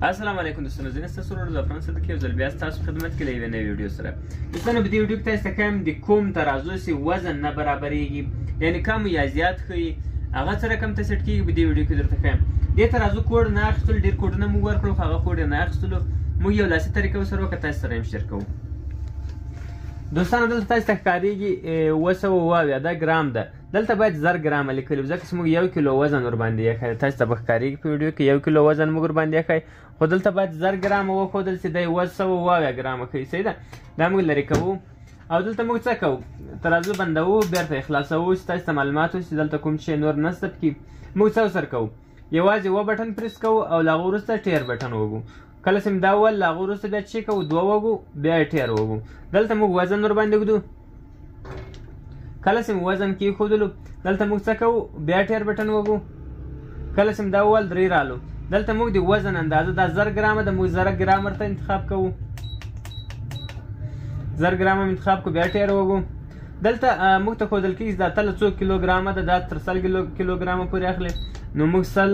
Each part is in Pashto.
السلام علیکم دوستانو، زه ستاسو ورور زعفران صدیقی یو ځل بیا ستاسو خدمت کې له یوې نوې ویډیو سره. دوستانو په دې ویډیو کې تاسو ته کوم د کوم ترازو سي وزن نه برابرېږي، یعنی کم یا زیات ښیي، هغه څه رقم ته سیټ کېږي په دې ویډیو کې درته ښیم. دې ترازو کوډ نه اخیستلو، ډېر کوډونه موږ ورکړل خو هغه کوډ یې نه اخیستلو. موږ یو لاسي طریقه ورسره وکړه، تاسو سره یې شیر کوو. دوستانو دلته تاسو ته ښکارېږي 278 ګرام ده. دلته باید 1000 ګرامه لیکلي ځکه چې موږ 1 کیلو وزن ورباندې ایښی. تاسو ته به ښکارېږي په ویډیو کې 1 کیلو وزن موږ ورباندې ایښی، خو دلته باید 1000 ګرامه وښودل چې دی 278 ګرامه ښیي. صحیح ده، دا موږ لرې کوو او دلته موږ څه کوو؟ ترازو بندوو، بیرته یې خلاصوو چې تاسو ته معلومات وشي دلته کوم شی نور نشته پکې. موږ څه ورسره کوو؟ یوازې و بټن پریس کوو او له هغه وروسته ټیر بټن ووهو. کله چې مو دا وویل له هغه وروسته بیا چې کوو 2 ووهو، بیا یې ټیر ووهو. دلته موږ وزن ورباندې ږدو. کله چې مو وزن کېښودلو دلته موږ څه کوو؟ بیا ټیر بټن ووهو. کله چې مو دا وویل 3 رالو، دلته موږ د وزن اندازه دا 1000 ګرامه ده، موږ 1000 ګرام ورته انتخاب کوو. 1000 ګرامه انتخاب کوو، بیا ټیر ووهو. دلته موږ ته ښودل کېږي دا تله څو کیلوګرامه ده، دا تر 100 کیلوګرامه پورې اخلي. نو موږ 100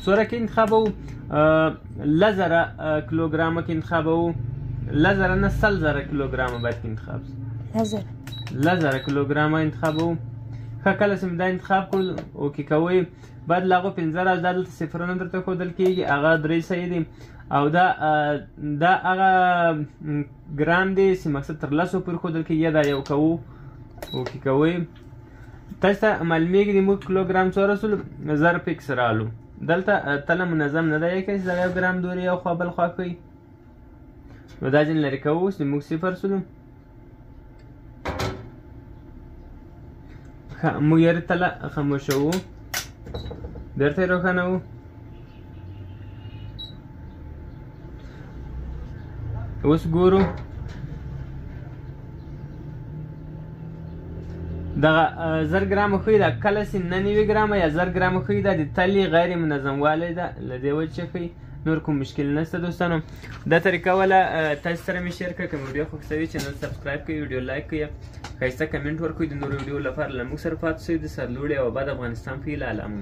څوره کې انتخابوو؟ 1000 کیلوګرامه کې انتخابوو. 1000 نه 100,000 کیلوګرامه باید کې انتخاب شي. 1000 کیلوګرامه انتخابوو. ښه، کله چې مو دا انتخاب کړو اوکې کوئ، باید له هغو 15 دا دلته صفرونه درته ښودل کېږي، هغه 3 صحیح دي. او دا هغه ګرام دی چې مقصد تر 10 پورې ښودل کېږي، دا یو کوو اوکې کوئ. تاسو ته معلومیږي د موږ کیلوګرام څو رسولو؟ 1000 فکس رالو. دلته تله منظم نه دی ایښی چې دا 1 ګرام دورې یو خوا بل خوا کوي. نو دا ځینې لرې کوو چې موږ 0 سولو. موږ یې تله خاموشوو، بیرته یې روښانوو. اوس ګورو دغه 1000 ګرامه ښیي، دا کله چې 99 ګرامه یا 1000 ګرامه ښیي، دا د تلې غیر منظموالی ده، له دې وجې ښیي، نور کوم مشکل نشته. دوستانو دا طریقه وله تاسو سره مې شیر کړه. که مې ویډیو خوښ شوي چینل سبسکرایب کړئ، ویډیو لایک کړئ، ښایسته کمنټ ورکړئ. د نورو ویډیو لپاره له موږ سره پاتې شئ. د سرلوړي او اباد افغانستان په هیله. الله مو